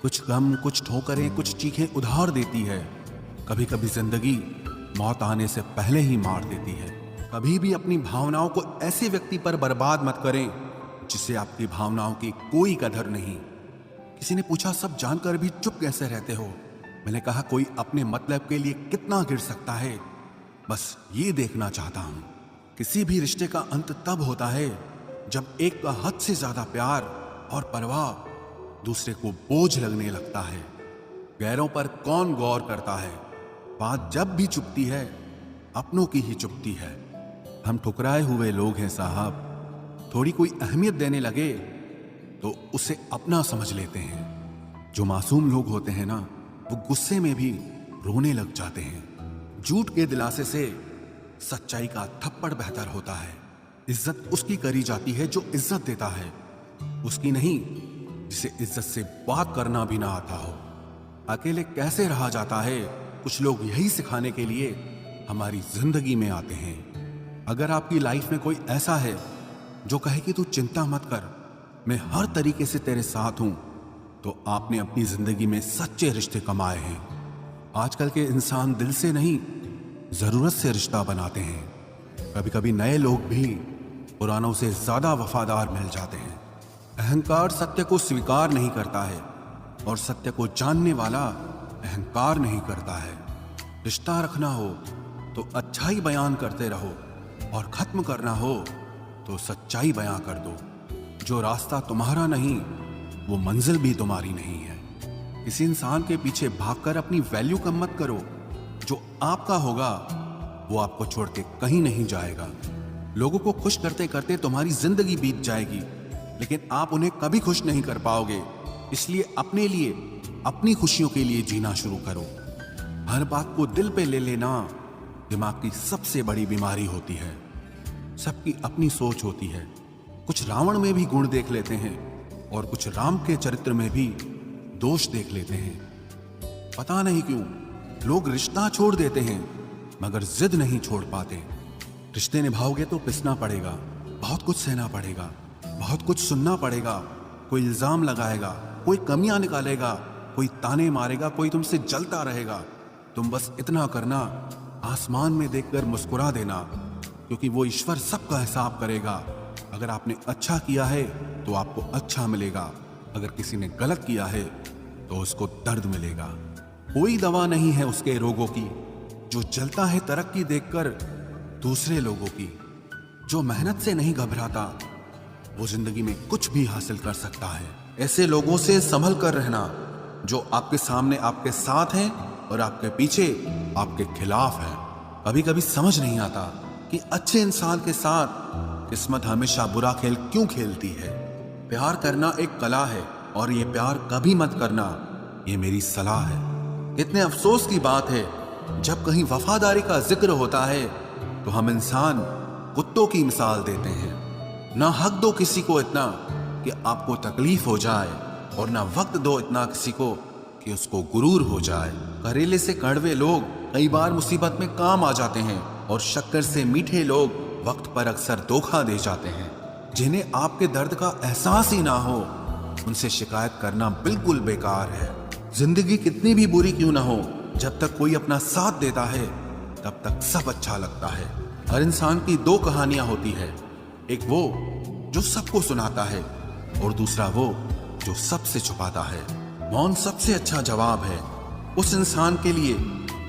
कुछ गम, कुछ ठोकरें, कुछ चीखें उधार देती है। कभी कभी जिंदगी मौत आने से पहले ही मार देती है। कभी भी अपनी भावनाओं को ऐसे व्यक्ति पर बर्बाद मत करें जिसे आपकी भावनाओं की कोई कदर नहीं। किसी ने पूछा, सब जानकर भी चुप कैसे रहते हो? मैंने कहा, कोई अपने मतलब के लिए कितना गिर सकता है, बस ये देखना चाहता हूं। किसी भी रिश्ते का अंत तब होता है जब एक का हद से ज्यादा प्यार और परवाह दूसरे को बोझ लगने लगता है। गैरों पर कौन गौर करता है? बात जब भी चुपती है, अपनों की ही चुपती है। हम ठुकराए हुए लोग हैं साहब। थोड़ी कोई अहमियत देने लगे तो उसे अपना समझ लेते हैं। जो मासूम लोग होते हैं ना, वो गुस्से में भी रोने लग जाते हैं। झूठ के दिलासे से सच्चाई का थप्पड़ बेहतर होता है। इज्जत उसकी करी जाती है जो इज्जत देता है, उसकी नहीं जिसे इज्जत से बात करना भी ना आता हो। अकेले कैसे रहा जाता है, कुछ लोग यही सिखाने के लिए हमारी जिंदगी में आते हैं। अगर आपकी लाइफ में कोई ऐसा है जो कहे कि तू चिंता मत कर, मैं हर तरीके से तेरे साथ हूं, तो आपने अपनी जिंदगी में सच्चे रिश्ते कमाए हैं। आजकल के इंसान दिल से नहीं, जरूरत से रिश्ता बनाते हैं। कभी कभी नए लोग भी पुरानों से ज्यादा वफादार मिल जाते हैं। अहंकार सत्य को स्वीकार नहीं करता है और सत्य को जानने वाला अहंकार नहीं करता है। रिश्ता रखना हो तो अच्छाई बयान करते रहो और खत्म करना हो तो सच्चाई बयां कर दो। जो रास्ता तुम्हारा नहीं, वो मंजिल भी तुम्हारी नहीं है। किसी इंसान के पीछे भागकर अपनी वैल्यू कम मत करो। जो आपका होगा वो आपको छोड़ के कहीं नहीं जाएगा। लोगों को खुश करते करते तुम्हारी जिंदगी बीत जाएगी, लेकिन आप उन्हें कभी खुश नहीं कर पाओगे। इसलिए अपने लिए, अपनी खुशियों के लिए जीना शुरू करो। हर बात को दिल पे ले लेना दिमाग की सबसे बड़ी बीमारी होती है। सबकी अपनी सोच होती है। कुछ रावण में भी गुण देख लेते हैं और कुछ राम के चरित्र में भी दोष देख लेते हैं। पता नहीं क्यों लोग रिश्ता छोड़ देते हैं मगर जिद नहीं छोड़ पाते। रिश्ते निभाओगे तो पिसना पड़ेगा, बहुत कुछ सहना पड़ेगा, बहुत कुछ सुनना पड़ेगा। कोई इल्जाम लगाएगा, कोई कमियां निकालेगा, कोई ताने मारेगा, कोई तुमसे जलता रहेगा। तुम बस इतना करना, आसमान में देखकर मुस्कुरा देना, क्योंकि वो ईश्वर सबका हिसाब करेगा। अगर आपने अच्छा किया है तो आपको अच्छा मिलेगा, अगर किसी ने गलत किया है तो उसको दर्द मिलेगा। कोई दवा नहीं है उसके रोगों की जो जलता है तरक्की देखकर दूसरे लोगों की। जो मेहनत से नहीं घबराता वो जिंदगी में कुछ भी हासिल कर सकता है। ऐसे लोगों से संभल कर रहना जो आपके सामने आपके साथ हैं और आपके पीछे आपके खिलाफ हैं। कभी कभी समझ नहीं आता कि अच्छे इंसान के साथ किस्मत हमेशा बुरा खेल क्यों खेलती है। प्यार करना एक कला है और ये प्यार कभी मत करना, ये मेरी सलाह है। इतने अफसोस की बात है जब कहीं वफादारी का जिक्र होता है तो हम इंसान कुत्तों की मिसाल देते हैं। ना हक दो किसी को इतना कि आपको तकलीफ हो जाए और ना वक्त दो इतना किसी को कि उसको गुरूर हो जाए। करेले से कड़वे लोग कई बार मुसीबत में काम आ जाते हैं और शक्कर से मीठे लोग वक्त पर अक्सर धोखा दे जाते हैं। जिन्हें आपके दर्द का एहसास ही ना हो, उनसे शिकायत करना बिल्कुल बेकार है। जिंदगी कितनी भी बुरी क्यों ना हो, जब तक कोई अपना साथ देता है तब तक सब अच्छा लगता है। हर इंसान की दो कहानियां होती है, एक वो जो सबको सुनाता है और दूसरा वो जो सबसे छुपाता है। मौन सबसे अच्छा जवाब है उस इंसान के लिए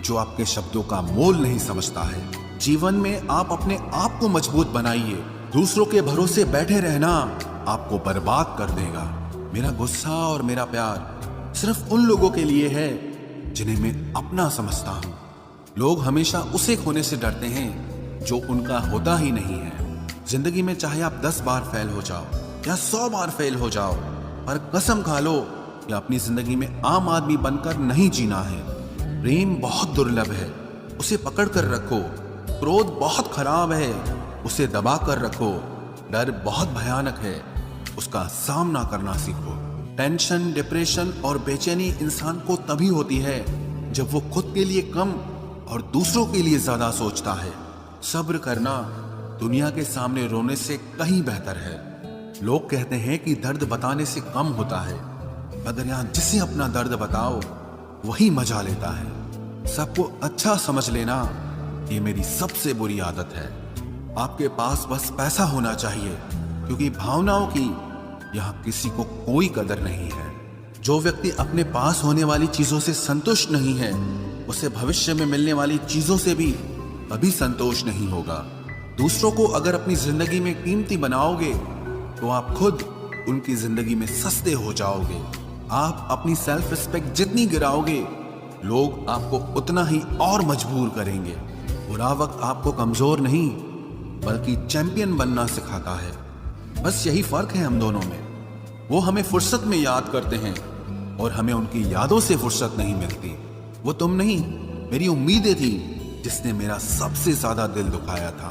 जो आपके शब्दों का मोल नहीं समझता है। जीवन में आप अपने आप को मजबूत बनाइए। दूसरों के भरोसे बैठे रहना आपको बर्बाद कर देगा। मेरा गुस्सा और मेरा प्यार सिर्फ उन लोगों के लिए है जिन्हें मैं अपना समझता हूँ। लोग हमेशा उसे खोने से डरते हैं जो उनका होता ही नहीं है। जिंदगी में चाहे आप 10 बार फेल हो जाओ या 100 बार फेल हो जाओ, पर कसम खा लो कि अपनी जिंदगी में आम आदमी बनकर नहीं जीना है। प्रेम बहुत दुर्लभ है, उसे पकड़ कर रखो। क्रोध बहुत खराब है, उसे दबा कर रखो। डर बहुत भयानक है, उसका सामना करना सीखो। टेंशन, डिप्रेशन और बेचैनी इंसान को तभी होती है जब वो खुद के लिए कम और दूसरों के लिए ज्यादा सोचता है। सब्र करना दुनिया के सामने रोने से कहीं बेहतर है। लोग कहते हैं कि दर्द बताने से कम होता है, मगर यहाँ जिसे अपना दर्द बताओ वही मजा लेता है। सबको अच्छा समझ लेना ये मेरी सबसे बुरी आदत है। आपके पास बस पैसा होना चाहिए, क्योंकि भावनाओं की यहाँ किसी को कोई कदर नहीं है। जो व्यक्ति अपने पास होने वाली चीजों से संतुष्ट नहीं है, उसे भविष्य में मिलने वाली चीजों से भी कभी संतोष नहीं होगा। दूसरों को अगर अपनी जिंदगी में कीमती बनाओगे तो आप खुद उनकी जिंदगी में सस्ते हो जाओगे। आप अपनी सेल्फ रिस्पेक्ट जितनी गिराओगे, लोग आपको उतना ही और मजबूर करेंगे। बुरा वक्त आपको कमजोर नहीं बल्कि चैंपियन बनना सिखाता है। बस यही फर्क है हम दोनों में। वो हमें फुर्सत में याद करते हैं और हमें उनकी यादों से फुर्सत नहीं मिलती। वो तुम नहीं, मेरी उम्मीदें थी जिसने मेरा सबसे ज्यादा दिल दुखाया था।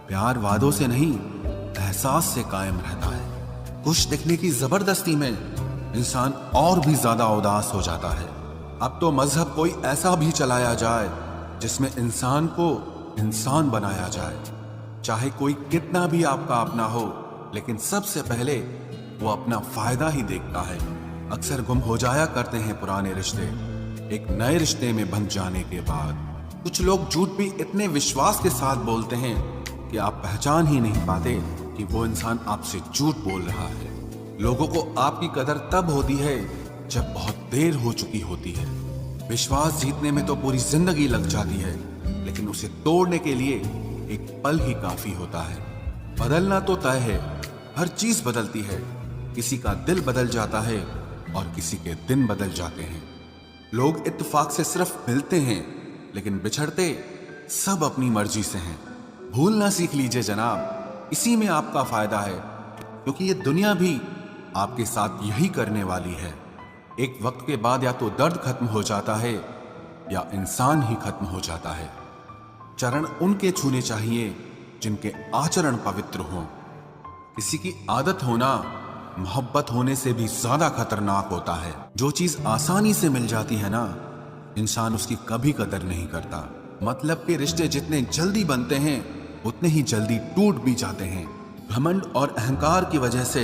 प्यार वादों से नहीं, एहसास से कायम रहता है। खुश दिखने की जबरदस्ती में इंसान और भी ज्यादा उदास हो जाता है। अब तो मजहब कोई ऐसा भी चलाया जाए जिसमें इंसान को इंसान बनाया जाए। चाहे कोई कितना भी आपका अपना हो, लेकिन सबसे पहले वो अपना फायदा ही देखता है। अक्सर गुम हो जाया करते हैं पुराने रिश्ते एक नए रिश्ते में बंध जाने के बाद। कुछ लोग झूठ भी इतने विश्वास के साथ बोलते हैं कि आप पहचान ही नहीं पाते कि वो इंसान आपसे झूठ बोल रहा है। लोगों को आपकी कदर तब होती है जब बहुत देर हो चुकी होती है। विश्वास जीतने में तो पूरी जिंदगी लग जाती है, लेकिन उसे तोड़ने के लिए एक पल ही काफी होता है। बदलना तो तय है, हर चीज बदलती है। किसी का दिल बदल जाता है और किसी के दिन बदल जाते हैं। लोग इत्तेफाक से सिर्फ मिलते हैं, लेकिन बिछड़ते सब अपनी मर्जी से हैं। भूलना सीख लीजिए जनाब, इसी में आपका फायदा है, क्योंकि ये दुनिया भी आपके साथ यही करने वाली है। एक वक्त के बाद या तो दर्द खत्म हो जाता है या इंसान ही खत्म हो जाता है। चरण उनके छूने चाहिए जिनके आचरण पवित्र हों। किसी की आदत होना मोहब्बत होने से भी ज्यादा खतरनाक होता है। जो चीज आसानी से मिल जाती है ना, इंसान उसकी कभी कदर नहीं करता। मतलब के रिश्ते जितने जल्दी बनते हैं उतने ही जल्दी टूट भी जाते हैं। घमंड और अहंकार की वजह से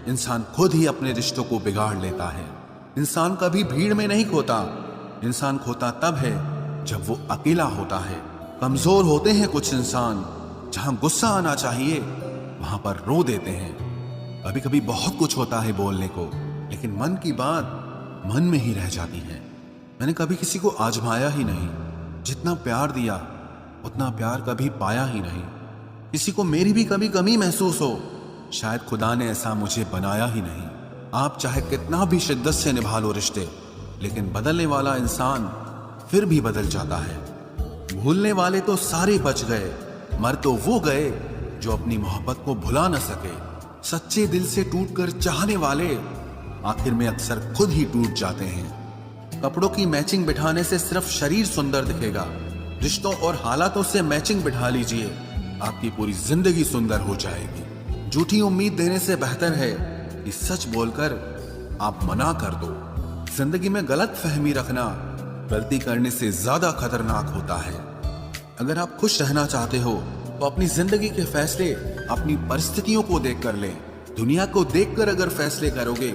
इंसान खुद ही अपने रिश्तों को बिगाड़ लेता है। इंसान कभी भीड़ में नहीं खोता, इंसान खोता तब है जब वो अकेला होता है। कमजोर होते हैं कुछ इंसान, जहां गुस्सा आना चाहिए वहां पर रो देते हैं। कभी कभी बहुत कुछ होता है बोलने को, लेकिन मन की बात मन में ही रह जाती है। मैंने कभी किसी को आजमाया ही नहीं। जितना प्यार दिया उतना प्यार कभी पाया ही नहीं। किसी को मेरी भी कभी कमी महसूस हो, शायद खुदा ने ऐसा मुझे बनाया ही नहीं। आप चाहे कितना भी शिद्दत से निभा लो रिश्ते, लेकिन बदलने वाला इंसान फिर भी बदल जाता है। भूलने वाले तो सारे बच गए, मर तो वो गए जो अपनी मोहब्बत को भुला न सके। सच्चे दिल से टूटकर चाहने वाले आखिर में अक्सर खुद ही टूट जाते हैं। कपड़ों की मैचिंग बिठाने से सिर्फ शरीर सुंदर दिखेगा। रिश्तों और हालातों से मैचिंग बिठा लीजिए, आपकी पूरी जिंदगी सुंदर हो जाएगी। झूठी उम्मीद देने से बेहतर है कि सच बोलकर आप मना कर दो। जिंदगी में गलत फहमी रखना गलती करने से ज्यादा खतरनाक होता है। अगर आप खुश रहना चाहते हो तो अपनी जिंदगी के फैसले अपनी परिस्थितियों को देखकर लें। दुनिया को देखकर अगर फैसले करोगे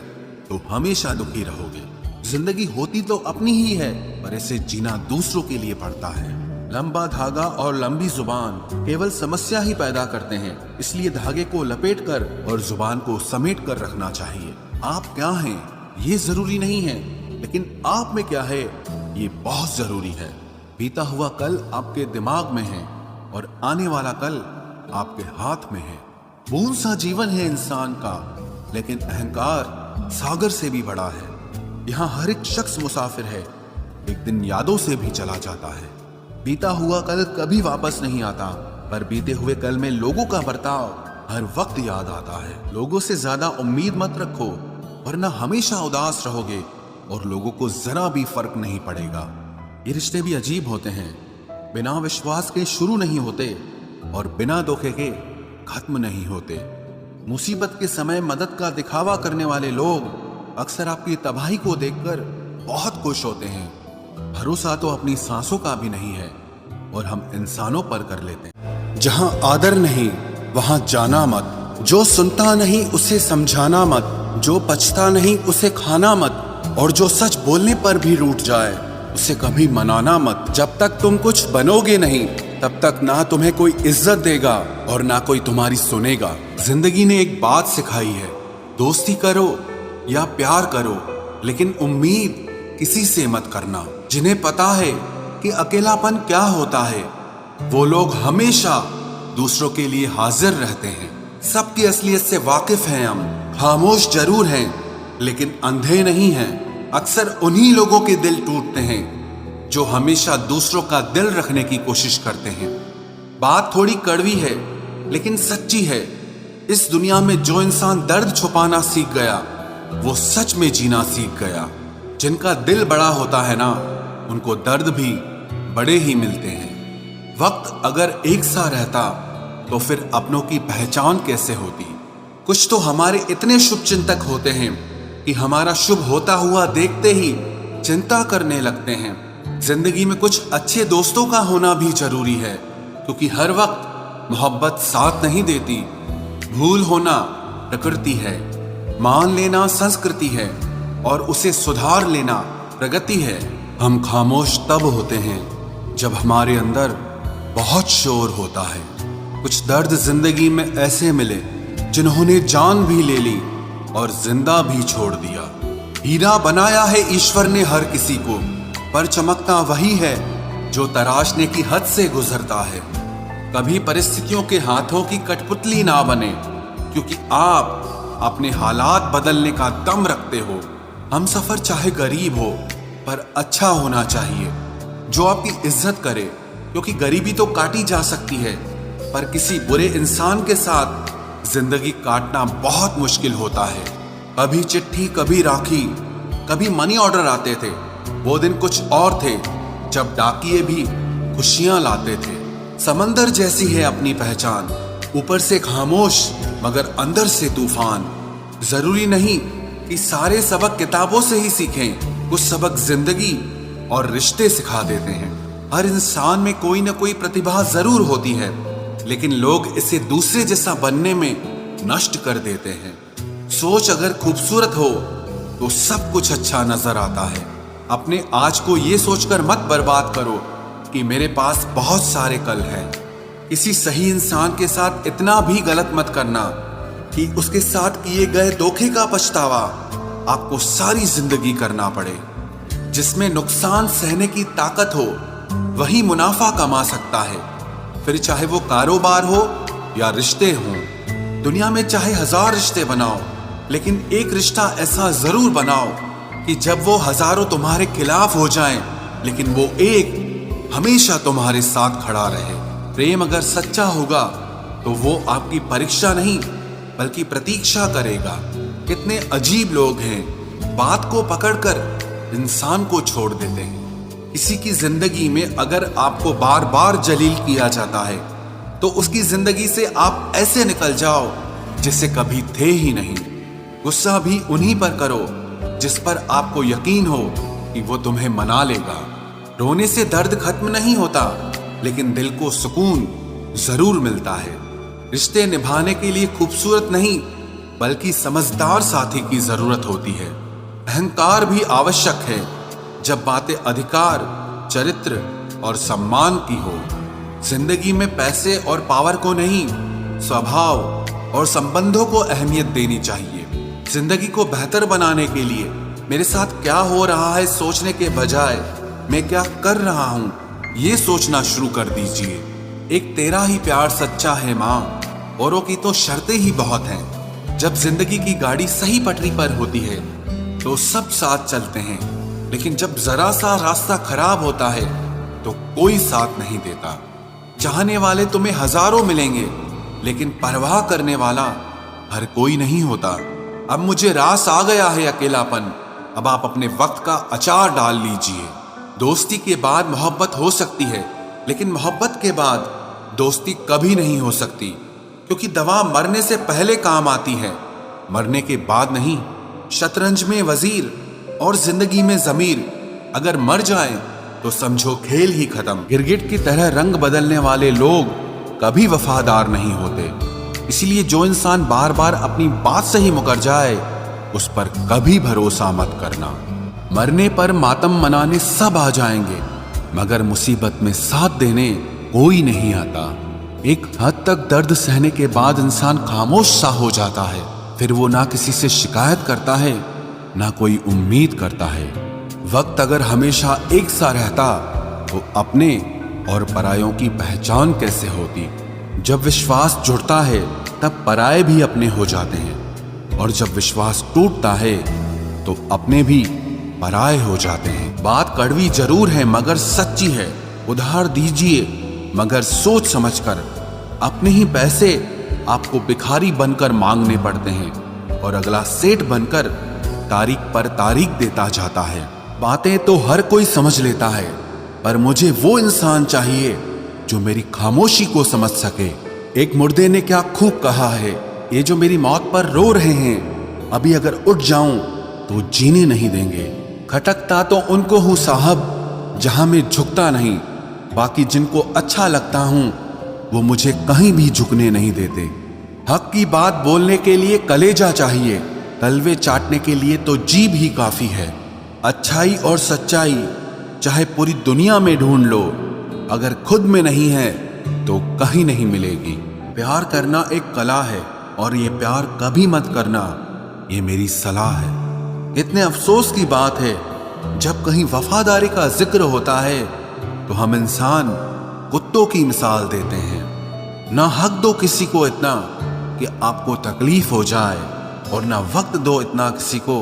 तो हमेशा दुखी रहोगे। जिंदगी होती तो अपनी ही है, पर इसे जीना दूसरों के लिए पड़ता है। लंबा धागा और लंबी जुबान केवल समस्या ही पैदा करते हैं, इसलिए धागे को लपेटकर और जुबान को समेट कर रखना चाहिए। आप क्या हैं ये जरूरी नहीं है, लेकिन आप में क्या है ये बहुत जरूरी है। बीता हुआ कल आपके दिमाग में है और आने वाला कल आपके हाथ में है। बूंद सा जीवन है इंसान का, लेकिन अहंकार सागर से भी बड़ा है। यहाँ हर एक शख्स मुसाफिर है, एक दिन यादों से भी चला जाता है। बीता हुआ कल कभी वापस नहीं आता, पर बीते हुए कल में लोगों का बर्ताव हर वक्त याद आता है। लोगों से ज्यादा उम्मीद मत रखो, वरना हमेशा उदास रहोगे और लोगों को जरा भी फर्क नहीं पड़ेगा। ये रिश्ते भी अजीब होते हैं, बिना विश्वास के शुरू नहीं होते और बिना धोखे के खत्म नहीं होते। मुसीबत के समय मदद का दिखावा करने वाले लोग अक्सर आपकी तबाही को देखकर बहुत खुश होते हैं। भरोसा तो अपनी सांसों का भी नहीं है और हम इंसानों पर कर लेते हैं। जहां आदर नहीं वहां जाना मत, जो सुनता नहीं उसे समझाना मत, जो पचता नहीं उसे खाना मत, और जो सच बोलने पर भी रूठ जाए उसे कभी मनाना मत। जब तक तुम कुछ बनोगे नहीं तब तक ना तुम्हें कोई इज्जत देगा और ना कोई तुम्हारी सुनेगा। जिंदगी ने एक बात सिखाई है, दोस्ती करो या प्यार करो, लेकिन उम्मीद किसी से मत करना। जिन्हें पता है कि अकेलापन क्या होता है वो लोग हमेशा दूसरों के लिए हाजिर रहते हैं। सबकी असलियत से वाकिफ हैं हम, खामोश जरूर हैं लेकिन अंधे नहीं हैं। अक्सर उन्हीं लोगों के दिल टूटते हैं जो हमेशा दूसरों का दिल रखने की कोशिश करते हैं। बात थोड़ी कड़वी है लेकिन सच्ची है। इस दुनिया में जो इंसान दर्द छुपाना सीख गया वो सच में जीना सीख गया। जिनका दिल बड़ा होता है ना, उनको दर्द भी बड़े ही मिलते हैं। वक्त अगर एक सा रहता तो फिर अपनों की पहचान कैसे होती। कुछ तो हमारे इतने शुभ चिंतक होते हैं कि हमारा शुभ होता हुआ देखते ही चिंता करने लगते हैं। जिंदगी में कुछ अच्छे दोस्तों का होना भी जरूरी है, क्योंकि हर वक्त मोहब्बत साथ नहीं देती। भूल होना प्रकृति है, मान लेना संस्कृति है और उसे सुधार लेना प्रगति है। हम खामोश तब होते हैं जब हमारे अंदर बहुत शोर होता है। कुछ दर्द जिंदगी में ऐसे मिले जिन्होंने जान भी ले ली और जिंदा भी छोड़ दिया। हीरा बनाया है ईश्वर ने हर किसी को, पर चमकता वही है जो तराशने की हद से गुजरता है। कभी परिस्थितियों के हाथों की कठपुतली ना बने, क्योंकि आप अपने हालात बदलने का दम रखते हो। हम सफर चाहे गरीब हो पर अच्छा होना चाहिए, जो आपकी इज्जत करे, क्योंकि गरीबी तो काटी जा सकती है पर किसी बुरे इंसान के साथ जिंदगी काटना बहुत मुश्किल होता है। कभी चिट्ठी, कभी राखी, कभी मनी ऑर्डर आते थे। वो दिन कुछ और थे जब डाकिये भी खुशियां लाते थे। समंदर जैसी है अपनी पहचान, ऊपर से खामोश मगर अंदर से तूफान। जरूरी नहीं कि सारे सबक किताबों से ही सीखें, कुछ सबक जिंदगी और रिश्ते सिखा देते हैं। हर इंसान में कोई ना कोई प्रतिभा जरूर होती है, लेकिन लोग इसे दूसरे जैसा बनने में नष्ट कर देते हैं। सोच अगर खूबसूरत हो तो सब कुछ अच्छा नजर आता है। अपने आज को ये सोचकर मत बर्बाद करो कि मेरे पास बहुत सारे कल हैं। किसी सही इंसान के साथ इतना भी गलत मत करना कि उसके साथ किए गए धोखे का पछतावा आपको सारी जिंदगी करना पड़े। जिसमें नुकसान सहने की ताकत हो वही मुनाफा कमा सकता है, फिर चाहे वो कारोबार हो या रिश्ते हों। दुनिया में चाहे 1000 रिश्ते बनाओ, लेकिन एक रिश्ता ऐसा जरूर बनाओ कि जब वो हजारों तुम्हारे खिलाफ हो जाएं, लेकिन वो एक हमेशा तुम्हारे साथ खड़ा रहे। प्रेम अगर सच्चा होगा तो वो आपकी परीक्षा नहीं बल्कि प्रतीक्षा करेगा। कितने अजीब लोग हैं, बात को पकड़कर इंसान को छोड़ देते हैं। किसी की जिंदगी में अगर आपको बार बार जलील किया जाता है तो उसकी जिंदगी से आप ऐसे निकल जाओ जिसे कभी थे ही नहीं। गुस्सा भी उन्हीं पर करो जिस पर आपको यकीन हो कि वो तुम्हें मना लेगा। रोने से दर्द खत्म नहीं होता, लेकिन दिल को सुकून जरूर मिलता है। रिश्ते निभाने के लिए खूबसूरत नहीं बल्कि समझदार साथी की जरूरत होती है। अहंकार भी आवश्यक है जब बातें अधिकार, चरित्र और सम्मान की हो। जिंदगी में पैसे और पावर को नहीं, स्वभाव और संबंधों को अहमियत देनी चाहिए। जिंदगी को बेहतर बनाने के लिए मेरे साथ क्या हो रहा है सोचने के बजाय मैं क्या कर रहा हूं ये सोचना शुरू कर दीजिए। एक तेरा ही प्यार सच्चा है माँ, औरों की तो शर्तें ही बहुत हैं। जब जिंदगी की गाड़ी सही पटरी पर होती है तो सब साथ चलते हैं, लेकिन जब जरा सा रास्ता खराब होता है तो कोई साथ नहीं देता। चाहने वाले तुम्हें हजारों मिलेंगे, लेकिन परवाह करने वाला हर कोई नहीं होता। अब मुझे रास आ गया है अकेलापन, अब आप अपने वक्त का अचार डाल लीजिए। दोस्ती के बाद मोहब्बत हो सकती है, लेकिन मोहब्बत के बाद दोस्ती कभी नहीं हो सकती, क्योंकि दवा मरने से पहले काम आती है, मरने के बाद नहीं। शतरंज में वजीर और जिंदगी में जमीर अगर मर जाएं तो समझो खेल ही खत्म। गिरगिट की तरह रंग बदलने वाले लोग कभी वफादार नहीं होते। इसलिए जो इंसान बार बार अपनी बात से ही मुकर जाए उस पर कभी भरोसा मत करना। मरने पर मातम मनाने सब आ जाएंगे, मगर मुसीबत में साथ देने कोई नहीं आता। एक हद तक दर्द सहने के बाद इंसान खामोश सा हो जाता है। फिर वो ना किसी से शिकायत करता है, ना कोई उम्मीद करता है। वक्त अगर हमेशा एक सा रहता तो अपने और परायों की पहचान कैसे होती। जब विश्वास जुड़ता है तब पराये भी अपने हो जाते हैं, और जब विश्वास टूटता है तो अपने भी पराये हो जाते हैं। बात कड़वी जरूर है मगर सच्ची है। उधार दीजिए मगर सोच समझकर। अपने ही पैसे आपको भिखारी बनकर मांगने पड़ते हैं, और अगला सेठ बनकर तारीख पर तारीख देता जाता है। बातें तो हर कोई समझ लेता है, पर मुझे वो इंसान चाहिए जो मेरी खामोशी को समझ सके। एक मुर्दे ने क्या खूब कहा है, ये जो मेरी मौत पर रो रहे हैं, अभी अगर उठ जाऊं तो जीने नहीं देंगे। खटकता तो उनको हूं साहब जहां मैं झुकता नहीं, बाकी जिनको अच्छा लगता हूं वो मुझे कहीं भी झुकने नहीं देते। हक की बात बोलने के लिए कलेजा चाहिए, तलवे चाटने के लिए तो जीभ ही काफी है। अच्छाई और सच्चाई चाहे पूरी दुनिया में ढूंढ लो, अगर खुद में नहीं है तो कहीं नहीं मिलेगी। प्यार करना एक कला है, और ये प्यार कभी मत करना, ये मेरी सलाह है। इतने अफसोस की बात है, जब कहीं वफादारी का जिक्र होता है तो हम इंसान कुत्तों की मिसाल देते हैं। ना हक दो किसी को इतना कि आपको तकलीफ हो जाए, और ना वक्त दो इतना किसी को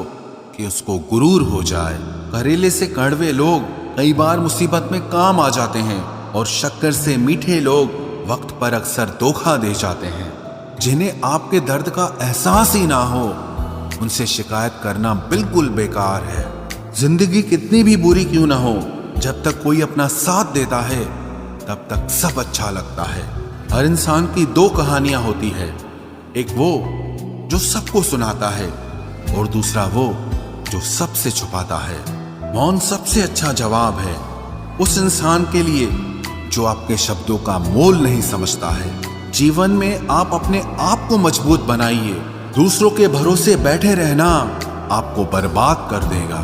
कि उसको गुरूर हो जाए। करेले से कड़वे लोग कई बार मुसीबत में काम आ जाते हैं, और शक्कर से मीठे लोग वक्त पर अक्सर धोखा दे जाते हैं। जिन्हें आपके दर्द का एहसास ही ना हो, उनसे शिकायत करना बिल्कुल बेकार है। जिंदगी कितनी भी बुरी क्यों ना हो, जब तक कोई अपना साथ देता है तब तक सब अच्छा लगता है। हर इंसान की दो कहानियां होती है, एक वो जो सबको सुनाता है, और दूसरा वो जो सबसे छुपाता है। मौन सबसे अच्छा जवाब है उस इंसान के लिए जो आपके शब्दों का मोल नहीं समझता है। जीवन में आप अपने आप को मजबूत बनाइए, दूसरों के भरोसे बैठे रहना आपको बर्बाद कर देगा।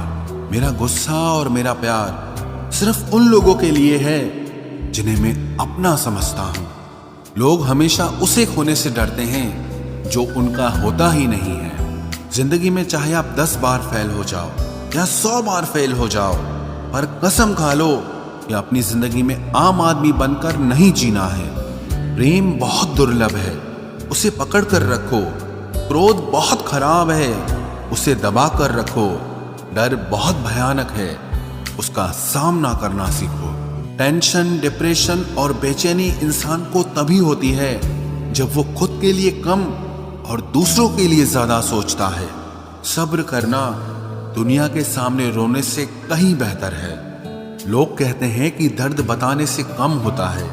मेरा गुस्सा और मेरा प्यार सिर्फ उन लोगों के लिए है जिन्हें मैं अपना समझता हूं। लोग हमेशा उसे खोने से डरते हैं जो उनका होता ही नहीं है। जिंदगी में चाहे आप 10 बार फेल हो जाओ या 100 बार फेल हो जाओ, पर कसम खा लो कि अपनी जिंदगी में आम आदमी बनकर नहीं जीना है। प्रेम बहुत दुर्लभ है, उसे पकड़ कर रखो। क्रोध बहुत खराब है, उसे दबा कर रखो। डर बहुत भयानक है, उसका सामना करना सीखो। टेंशन, डिप्रेशन और बेचैनी इंसान को तभी होती है जब वो खुद के लिए कम और दूसरों के लिए ज्यादा सोचता है। सब्र करना दुनिया के सामने रोने से कहीं बेहतर है। लोग कहते हैं कि दर्द बताने से कम होता है,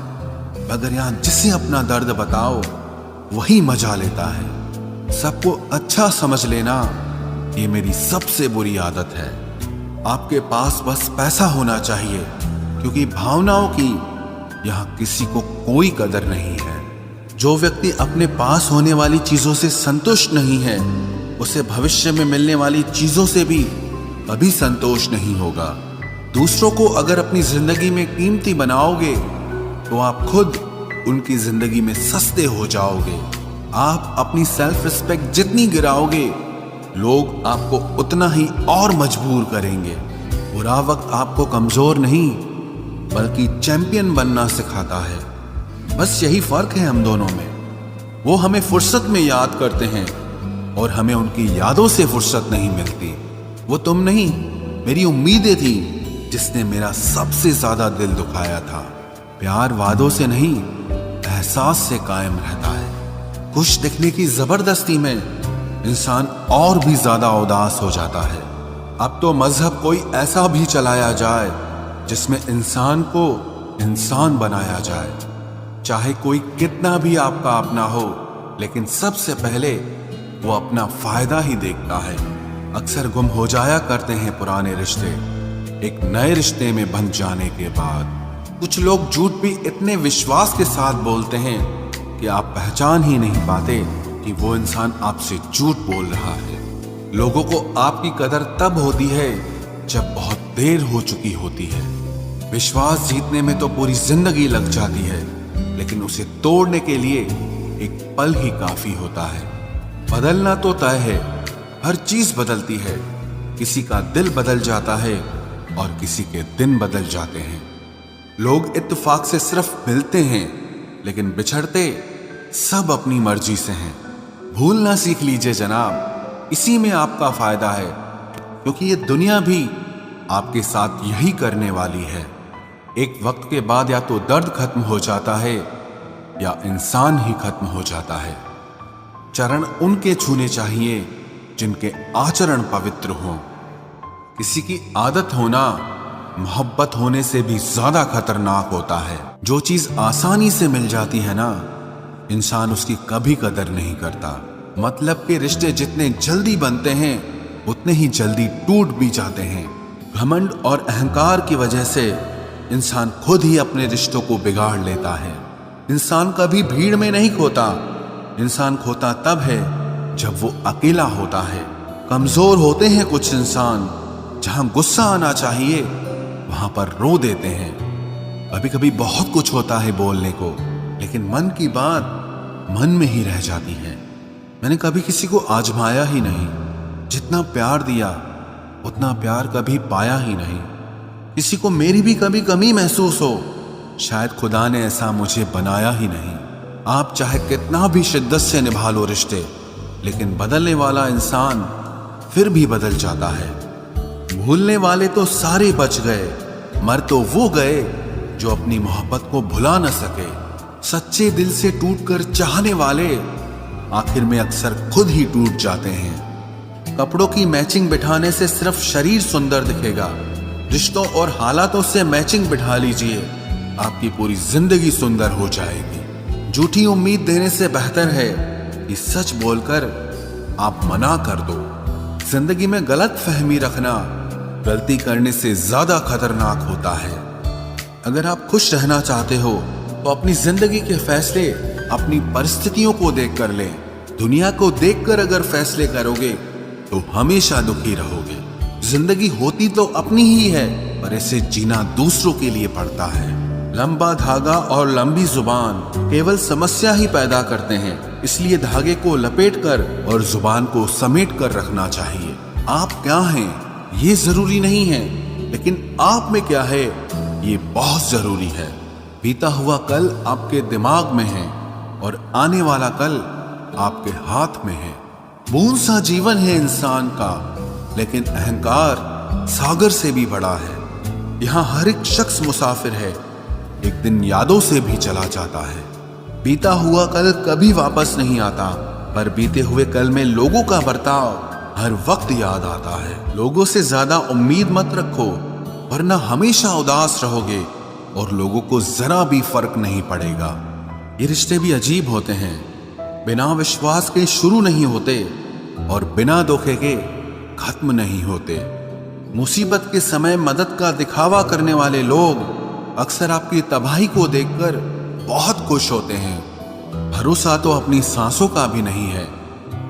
मगर यहाँ जिसे अपना दर्द बताओ वही मजा लेता है। सबको अच्छा समझ लेना ये मेरी सबसे बुरी आदत है। आपके पास बस पैसा होना चाहिए, क्योंकि भावनाओं की यहाँ किसी को कोई कदर नहीं है। जो व्यक्ति अपने पास होने वाली चीजों से संतुष्ट नहीं है, उसे भविष्य में मिलने वाली चीजों से भी कभी संतोष नहीं होगा। दूसरों को अगर अपनी जिंदगी में कीमती बनाओगे तो आप खुद उनकी जिंदगी में सस्ते हो जाओगे। आप अपनी सेल्फ रिस्पेक्ट जितनी गिराओगे, लोग आपको उतना ही और मजबूर करेंगे। बुरा वक्त आपको कमजोर नहीं बल्कि चैंपियन बनना सिखाता है। बस यही फर्क है हम दोनों में। वो हमें फुर्सत में याद करते हैं और हमें उनकी यादों से फुर्सत नहीं मिलती। वो तुम नहीं, मेरी उम्मीदें थी जिसने मेरा सबसे ज्यादा दिल दुखाया था। प्यार वादों से नहीं, एहसास से कायम रहता है। खुश दिखने की जबरदस्ती में इंसान और भी ज्यादा उदास हो जाता है। अब तो मजहब कोई ऐसा भी चलाया जाए जिसमें इंसान को इंसान बनाया जाए। चाहे कोई कितना भी आपका अपना हो, लेकिन सबसे पहले वो अपना फायदा ही देखता है। अक्सर गुम हो जाया करते हैं पुराने रिश्ते एक नए रिश्ते में बंध जाने के बाद। कुछ लोग झूठ भी इतने विश्वास के साथ बोलते हैं कि आप पहचान ही नहीं पाते कि वो इंसान आपसे झूठ बोल रहा है। लोगों को आपकी कदर तब होती है जब बहुत देर हो चुकी होती है। विश्वास जीतने में तो पूरी जिंदगी लग जाती है, लेकिन उसे तोड़ने के लिए एक पल ही काफी होता है। बदलना तो तय है, हर चीज बदलती है। किसी का दिल बदल जाता है और किसी के दिन बदल जाते हैं। लोग इत्तेफाक से सिर्फ मिलते हैं, लेकिन बिछड़ते सब अपनी मर्जी से हैं। भूलना सीख लीजिए जनाब, इसी में आपका फायदा है, क्योंकि ये दुनिया भी आपके साथ यही करने वाली है। एक वक्त के बाद या तो दर्द खत्म हो जाता है या इंसान ही खत्म हो जाता है। चरण उनके छूने चाहिए जिनके आचरण पवित्र हों। किसी की आदत होना मोहब्बत होने से भी ज्यादा खतरनाक होता है। जो चीज आसानी से मिल जाती है ना, इंसान उसकी कभी कदर नहीं करता। मतलब के रिश्ते जितने जल्दी बनते हैं उतने ही जल्दी टूट भी जाते हैं। घमंड और अहंकार की वजह से इंसान खुद ही अपने रिश्तों को बिगाड़ लेता है। इंसान कभी भीड़ में नहीं खोता, इंसान खोता तब है जब वो अकेला होता है। कमजोर होते हैं कुछ इंसान, जहां गुस्सा आना चाहिए वहां पर रो देते हैं। कभी कभी बहुत कुछ होता है बोलने को, लेकिन मन की बात मन में ही रह जाती है। मैंने कभी किसी को आजमाया ही नहीं। जितना प्यार दिया उतना प्यार कभी पाया ही नहीं। किसी को मेरी भी कभी कमी महसूस हो, शायद खुदा ने ऐसा मुझे बनाया ही नहीं। आप चाहे कितना भी शिद्दत से निभा लो रिश्ते, लेकिन बदलने वाला इंसान फिर भी बदल जाता है। भूलने वाले तो सारे बच गए, मर तो वो गए जो अपनी मोहब्बत को भुला न सके। सच्चे दिल से टूटकर चाहने वाले आखिर में अक्सर खुद ही टूट जाते हैं। कपड़ों की मैचिंग बिठाने से सिर्फ शरीर सुंदर दिखेगा। रिश्तों और हालातों से मैचिंग बिठा लीजिए, आपकी पूरी जिंदगी सुंदर हो जाएगी। झूठी उम्मीद देने से बेहतर है कि सच बोलकर आप मना कर दो। जिंदगी में गलत फहमी रखना गलती करने से ज्यादा खतरनाक होता है। अगर आप खुश रहना चाहते हो तो अपनी जिंदगी के फैसले अपनी परिस्थितियों को देखकर लें। दुनिया को देखकर अगर फैसले करोगे तो हमेशा दुखी रहोगे। जिंदगी होती तो अपनी ही है, पर इसे जीना दूसरों के लिए पड़ता है। लंबा धागा और लंबी जुबान केवल समस्या ही पैदा करते हैं, इसलिए धागे को लपेटकर और जुबान को समेट कर रखना चाहिए। आप क्या हैं ये जरूरी नहीं है, लेकिन आप में क्या है ये बहुत जरूरी है। बीता हुआ कल आपके दिमाग में है और आने वाला कल आपके हाथ में है। बूंद सा जीवन है इंसान का, लेकिन अहंकार सागर से भी बड़ा है। यहाँ हर एक शख्स मुसाफिर है, एक दिन यादों से भी चला जाता है। बीता हुआ कल कभी वापस नहीं आता, पर बीते हुए कल में लोगों का बर्ताव हर वक्त याद आता है। लोगों से ज्यादा उम्मीद मत रखो, वरना हमेशा उदास रहोगे और लोगों को जरा भी फर्क नहीं पड़ेगा। ये रिश्ते भी अजीब होते हैं, बिना विश्वास के शुरू नहीं होते और बिना धोखे के खत्म नहीं होते। मुसीबत के समय मदद का दिखावा करने वाले लोग अक्सर आपकी तबाही को देखकर बहुत खुश होते हैं। भरोसा तो अपनी सांसों का भी नहीं है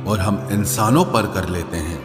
और हम इंसानों पर कर लेते हैं।